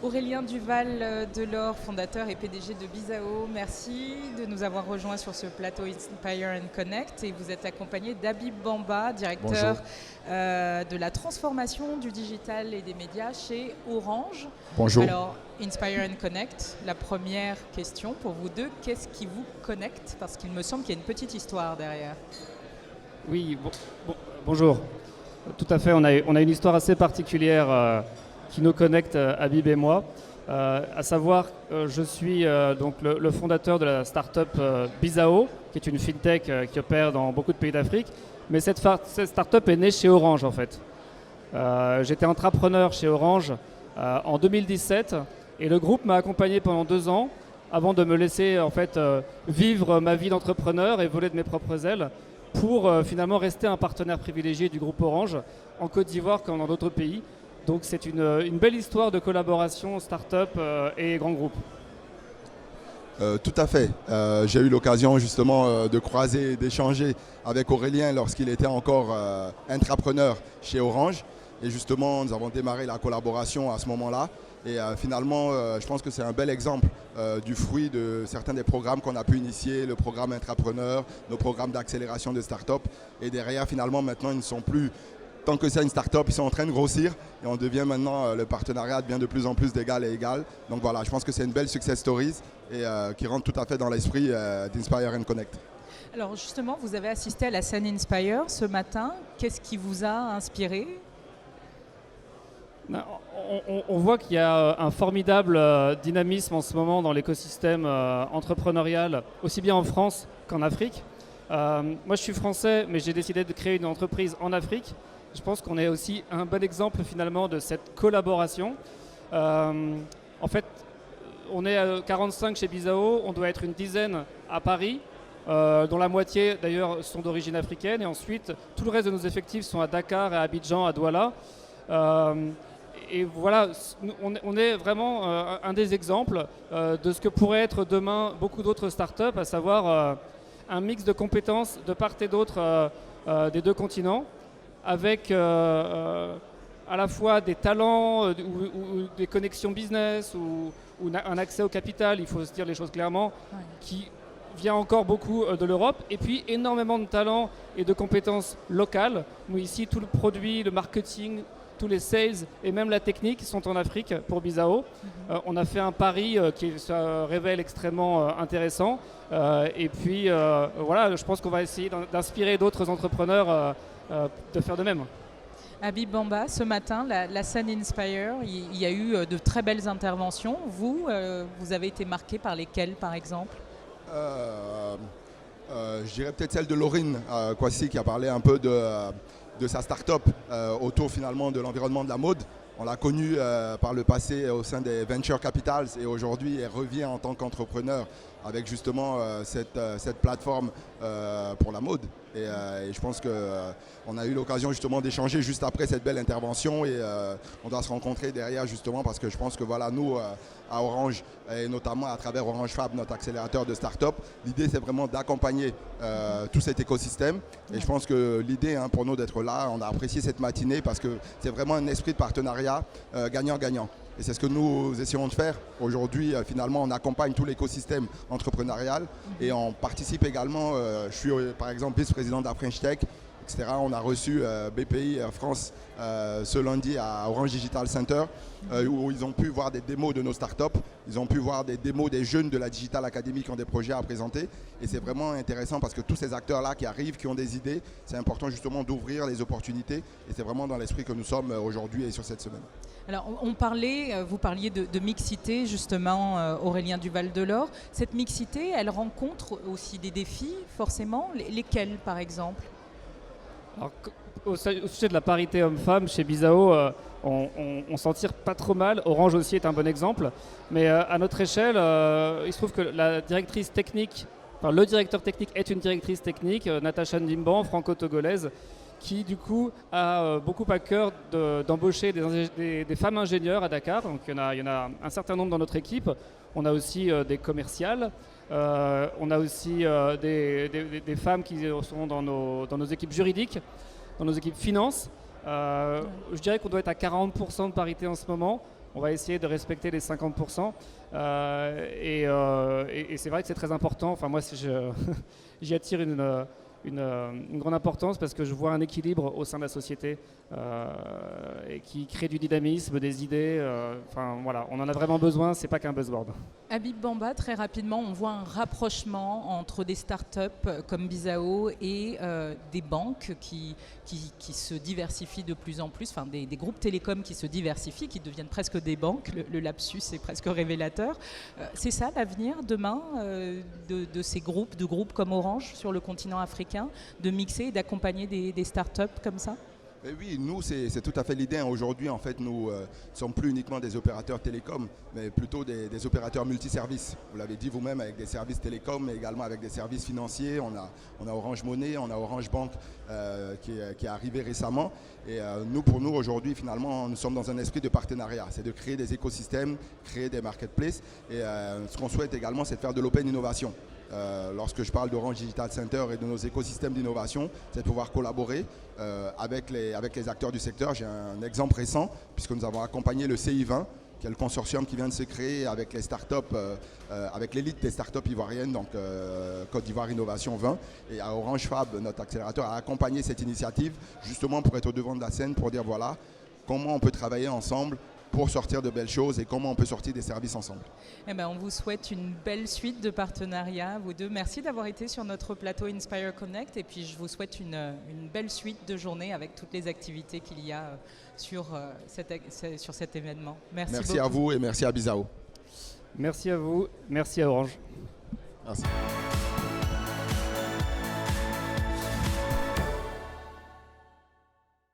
Aurélien Duval-Delort, fondateur et PDG de Bizao, merci de nous avoir rejoints sur ce plateau Inspire and Connect. Et vous êtes accompagné d'Habib Bamba, directeur de la transformation du digital et des médias chez Orange. Bonjour. Alors, Inspire and Connect, la première question pour vous deux, qu'est-ce qui vous connecte? Parce qu'il me semble qu'il y a une petite histoire derrière. Oui, bonjour. Tout à fait, on a une histoire assez particulière qui nous connecte, Habib et moi. À savoir, je suis donc le fondateur de la start-up Bizao, qui est une fintech qui opère dans beaucoup de pays d'Afrique. Mais cette start-up est née chez Orange, en fait. J'étais entrepreneur chez Orange en 2017 et le groupe m'a accompagné pendant 2 ans avant de me laisser en fait, vivre ma vie d'entrepreneur et voler de mes propres ailes pour finalement rester un partenaire privilégié du groupe Orange en Côte d'Ivoire comme dans d'autres pays. Donc c'est une belle histoire de collaboration start-up et grand groupe. Tout à fait. J'ai eu l'occasion justement de croiser, d'échanger avec Aurélien lorsqu'il était encore intrapreneur chez Orange. Et justement, nous avons démarré la collaboration à ce moment-là. Et finalement, je pense que c'est un bel exemple du fruit de certains des programmes qu'on a pu initier, le programme intrapreneur, nos programmes d'accélération de start-up. Et derrière, finalement, maintenant, ils ne sont plus, tant que c'est une start-up, ils sont en train de grossir. Et on devient maintenant, le partenariat devient de plus en plus d'égal à égal. Donc voilà, je pense que c'est une belle success story et qui rentre tout à fait dans l'esprit d'Inspire and Connect. Alors justement, vous avez assisté à la scène Inspire ce matin. Qu'est-ce qui vous a inspiré ? On voit qu'il y a un formidable dynamisme en ce moment dans l'écosystème entrepreneurial, aussi bien en France qu'en Afrique. Moi, je suis français, mais j'ai décidé de créer une entreprise en Afrique. Je pense qu'on est aussi un bon exemple finalement de cette collaboration. En fait, on est à 45 chez Bizao, on doit être une dizaine à Paris, dont la moitié d'ailleurs sont d'origine africaine. Et ensuite, tout le reste de nos effectifs sont à Dakar, à Abidjan, à Douala. Et voilà, on est vraiment un des exemples de ce que pourrait être demain beaucoup d'autres startups, à savoir un mix de compétences de part et d'autre des deux continents, avec à la fois des talents ou des connexions business ou un accès au capital, il faut se dire les choses clairement, qui vient encore beaucoup de l'Europe, et puis énormément de talents et de compétences locales. Nous ici, tout le produit, le marketing, tous les sales et même la technique sont en Afrique pour Bizao. On a fait un pari qui se révèle extrêmement intéressant. Et puis voilà, je pense qu'on va essayer d'inspirer d'autres entrepreneurs de faire de même. Habib Bamba, ce matin, la scène Inspire, il y a eu de très belles interventions. Vous avez été marqué par lesquelles, par exemple ? Je dirais peut-être celle de Laurine Kwasi qui a parlé un peu de sa start-up autour finalement de l'environnement de la mode. On l'a connue par le passé au sein des Venture Capitals et aujourd'hui elle revient en tant qu'entrepreneur avec justement cette plateforme pour la mode. Et je pense qu'on a eu l'occasion justement d'échanger juste après cette belle intervention et on doit se rencontrer derrière justement parce que je pense que voilà, nous à Orange et notamment à travers Orange Fab, notre accélérateur de start-up, l'idée c'est vraiment d'accompagner tout cet écosystème et je pense que l'idée pour nous d'être là, on a apprécié cette matinée parce que c'est vraiment un esprit de partenariat gagnant-gagnant. Et c'est ce que nous essayons de faire. Aujourd'hui, finalement, on accompagne tout l'écosystème entrepreneurial et on participe également, je suis par exemple vice-président de la French Tech, etc. On a reçu BPI France ce lundi à Orange Digital Center où ils ont pu voir des démos de nos startups, ils ont pu voir des démos des jeunes de la Digital Academy qui ont des projets à présenter et c'est vraiment intéressant parce que tous ces acteurs-là qui arrivent, qui ont des idées, c'est important justement d'ouvrir les opportunités et c'est vraiment dans l'esprit que nous sommes aujourd'hui et sur cette semaine. Alors, vous parliez de mixité, justement, Aurélien Duval-Delort. Cette mixité, elle rencontre aussi des défis, forcément. Lesquels, par exemple ? Alors, au sujet de la parité homme-femme, chez Bizao, on s'en tire pas trop mal. Orange aussi est un bon exemple. Mais à notre échelle, il se trouve que la directrice technique, enfin, le directeur technique est une directrice technique, Natacha Ndimban, franco-togolaise, qui du coup a beaucoup à cœur d'embaucher des femmes ingénieurs à Dakar. Donc il y en a un certain nombre dans notre équipe. On a aussi des commerciales. On a aussi des femmes qui sont dans nos équipes juridiques, dans nos équipes finances. Je dirais qu'on doit être à 40% de parité en ce moment. on va essayer de respecter les 50%. Et c'est vrai que c'est très important. Enfin, moi, j'y attire une grande importance parce que je vois un équilibre au sein de la société et qui crée du dynamisme, des idées. Enfin, voilà, on en a vraiment besoin, c'est pas qu'un buzzword. Habib Bamba, très rapidement, on voit un rapprochement entre des startups comme Bizao et des banques qui se diversifient de plus en plus, enfin des groupes télécoms qui se diversifient, qui deviennent presque des banques. Le lapsus est presque révélateur. C'est ça l'avenir demain de ces groupes comme Orange sur le continent africain, de mixer et d'accompagner des startups comme ça? Mais oui, nous, c'est tout à fait l'idée. Aujourd'hui, en fait, nous ne sommes plus uniquement des opérateurs télécoms, mais plutôt des opérateurs multiservices. Vous l'avez dit vous-même, avec des services télécoms, mais également avec des services financiers. On a Orange Money, on a Orange Bank qui est arrivé récemment. Et pour nous, aujourd'hui, finalement, nous sommes dans un esprit de partenariat. C'est de créer des écosystèmes, créer des marketplaces. Et ce qu'on souhaite également, c'est de faire de l'open innovation. Lorsque je parle d'Orange Digital Center et de nos écosystèmes d'innovation, c'est de pouvoir collaborer avec les acteurs du secteur. J'ai un exemple récent, puisque nous avons accompagné le CI20, qui est le consortium qui vient de se créer avec les startups, avec l'élite des startups ivoiriennes, donc Côte d'Ivoire Innovation 20. Et à Orange Fab, notre accélérateur, a accompagné cette initiative justement pour être au devant de la scène, pour dire voilà, comment on peut travailler ensemble pour sortir de belles choses et comment on peut sortir des services ensemble. Eh ben, on vous souhaite une belle suite de partenariats, vous deux. Merci d'avoir été sur notre plateau Inspire Connect et puis je vous souhaite une belle suite de journée avec toutes les activités qu'il y a sur cet événement. Merci beaucoup. À vous et merci à Bizao. Merci à vous, merci à Orange. Merci.